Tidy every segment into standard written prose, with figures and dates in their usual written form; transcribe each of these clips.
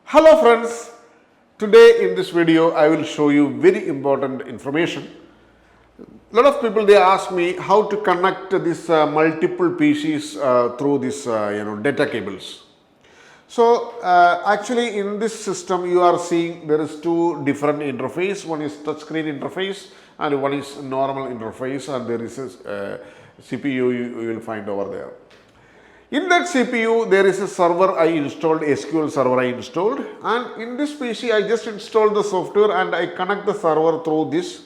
Hello friends, today in this video I will show you very important information. A lot of people they ask me how to connect this multiple PCs through this data cables. So actually in this system you are seeing there is two different interface. One is touchscreen interface and one is normal interface, and there is a CPU you will find over there. In that CPU there is a server I installed, SQL server I installed, and in this PC I just installed the software and I connect the server through this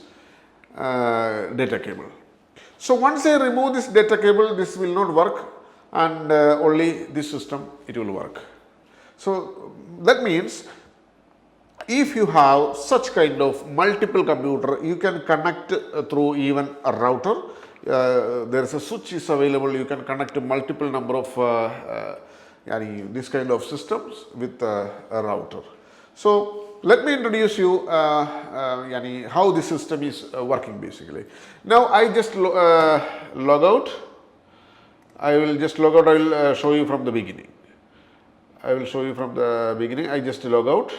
data cable. So once I remove this data cable, this will not work, and only this system it will work. So that means if you have such kind of multiple computer, you can connect through even a router. There is a switch is available, you can connect to multiple number of this kind of systems with a router. So let me introduce you how this system is working basically. Now I just log out. I will just log out. I will show you from the beginning. I will show you from the beginning. I just log out.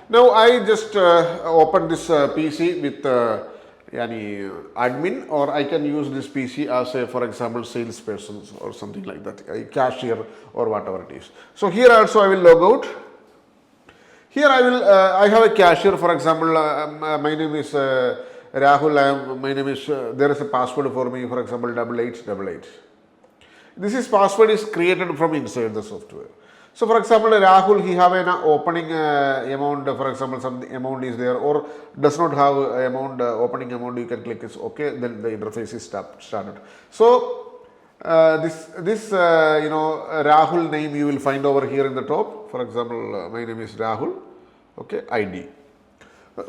Now I just open this PC with admin, or I can use this PC as a, for example, salesperson or something like that, a cashier or whatever it is. So here also I will log out. Here I have a cashier, for example, my name is Rahul, my name is, there is a password for me, for example, 8888. This password is created from inside the software. So for example, Rahul, he have an opening amount, for example, some amount is there, or does not have amount, opening amount, you can click is okay, then the interface is started. So this Rahul name you will find over here in the top. For example, my name is Rahul, okay, ID.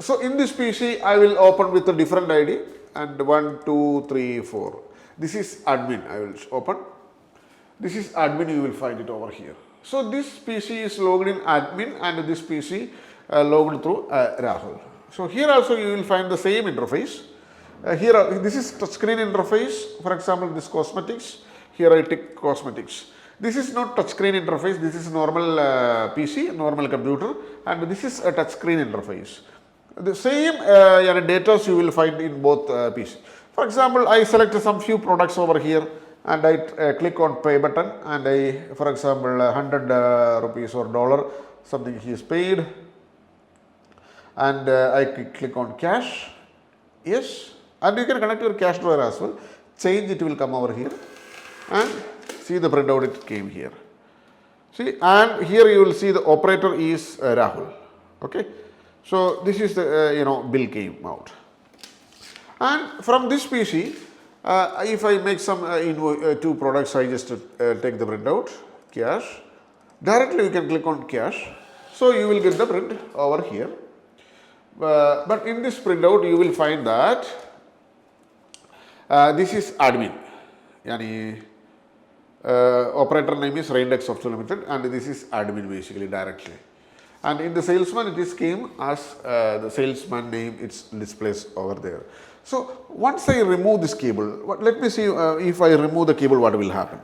So in this PC, I will open with a different ID, and 1, 2, 3, 4. This is admin, I will open. This is admin, you will find it over here. So this PC is logged in admin, and this PC logged through Rahul. So here also you will find the same interface. Here this is touchscreen interface. For example, this cosmetics. Here I tick cosmetics. This is not touchscreen interface. This is normal PC, normal computer, and this is a touchscreen interface. The same data you will find in both PC. For example, I select some few products over here, and I click on pay button, and I, for example, 100 rupees or dollar, something he is paid, and I click on cash, yes, and you can connect your cash drawer as well. Change it will come over here, and see the printout it came here. See, and here you will see the operator is Rahul, okay. So this is the bill came out, and from this PC, if I make some two products, I just take the printout, cash. Directly you can click on cash. So you will get the print over here. But in this printout, you will find that this is admin. Operator name is Raindex Software Limited, and this is admin basically directly. And in the salesman, it is came as the salesman name, it's displays over there. So once I remove this cable, let me see if I remove the cable, what will happen.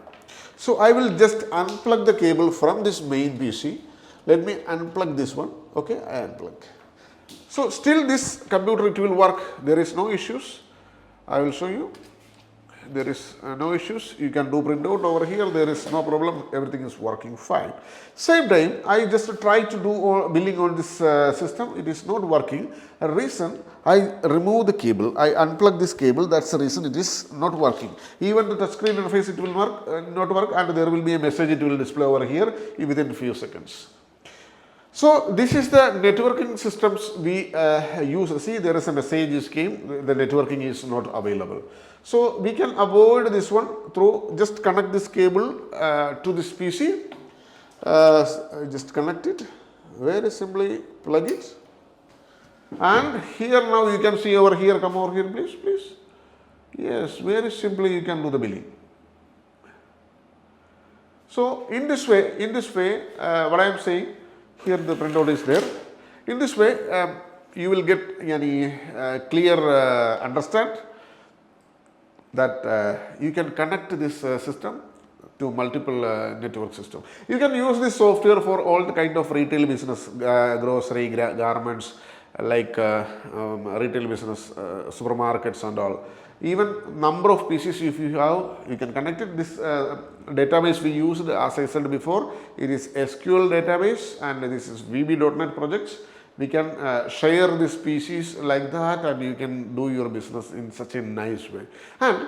So I will just unplug the cable from this main PC. Let me unplug this one. Okay, I unplug. So still this computer, it will work. There is no issues. I will show you. There is no issues. You can do printout over here. There is no problem. Everything is working fine. Same time, I just try to do billing on this system. It is not working. A reason, I remove the cable. I unplug this cable. That's the reason it is not working. Even the touchscreen interface, it will not work, and there will be a message. It will display over here within a few seconds. So this is the networking systems we use. See, there is a message came. The networking is not available. So we can avoid this one through just connect this cable to this PC. Just connect it. Very simply plug it. And here now you can see over here. Come over here, please. Yes, very simply you can do the billing. So in this way, what I am saying, here the printout is there. In this way, you will get clear understand that you can connect this system to multiple network system. You can use this software for all the kind of retail business, grocery, garments, like retail business, supermarkets and all. Even number of PCs if you have, you can connect it. This database we used, as I said before, it is SQL database and this is VB.NET projects. We can share these PCs like that and you can do your business in such a nice way. And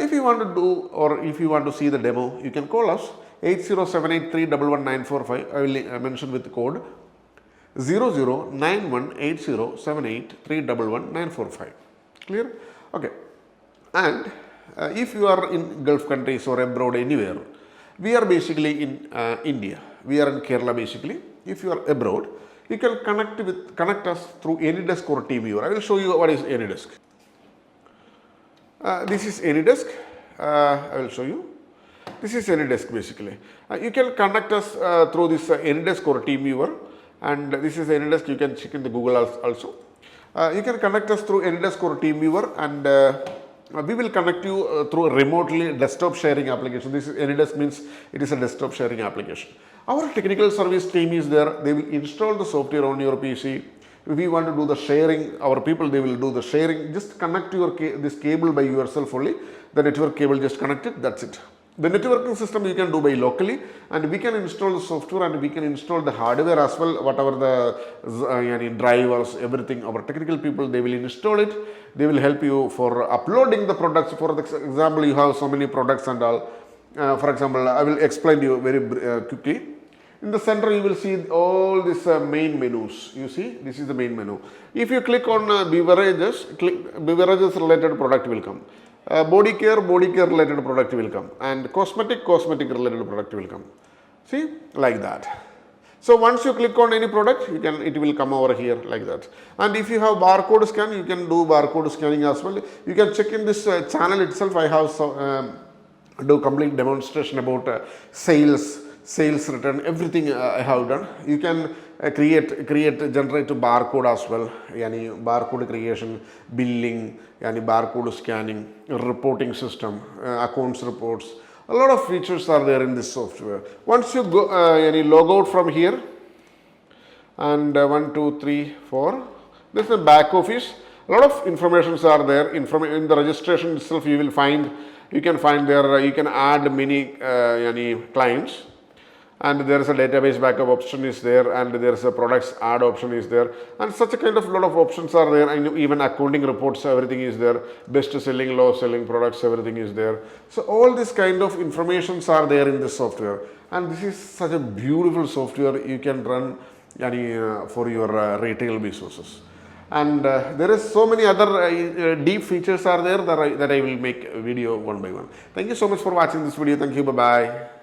if you want to do, or if you want to see the demo, you can call us 8078311945. I will mention with the code 00918078311945. Clear? Okay. And if you are in Gulf countries or abroad anywhere, we are basically in India. We are in Kerala basically. If you are abroad, you can connect us through AnyDesk or TeamViewer. I will show you what is AnyDesk. This is AnyDesk. I will show you. This is AnyDesk basically. You can connect us through this AnyDesk or TeamViewer, and this is AnyDesk. You can check in the Google also. You can connect us through AnyDesk or TeamViewer, and we will connect you through a remotely desktop sharing application. This is AnyDesk, means it is a desktop sharing application. Our technical service team is there. They will install the software on your PC. If we want to do the sharing, our people, they will do the sharing. Just connect your this cable by yourself only. The network cable, just connect it, that's it. The networking system you can do by locally, and we can install the software and we can install the hardware as well, whatever the drivers, everything. Our technical people, they will install it. They will help you for uploading the products. For example, you have so many products and all. For example, I will explain to you very quickly. In the center, you will see all these main menus. You see, this is the main menu. If you click on beverages, beverages related product will come. Body care related product will come. And cosmetic related product will come. See, like that. So once you click on any product, it will come over here like that. And if you have barcode scan, you can do barcode scanning as well. You can check in this channel itself. I have do complete demonstration about sales return, everything I have done. You can generate barcode as well, barcode creation, billing, barcode scanning, reporting system, accounts reports. A lot of features are there in this software. Once you go log out from here, and 1, 2, 3, 4, this is the back office. A lot of informations are there. In the registration itself, you can find there, you can add many clients. And there is a database backup option is there, and there is a products add option is there, and such a kind of lot of options are there, and even accounting reports, everything is there, best selling, low selling products, everything is there. So all this kind of informations are there in this software, and this is such a beautiful software you can run for your retail businesses. And there is so many other deep features are there that I will make a video one by one. Thank you so much for watching this video. Thank you. Bye bye.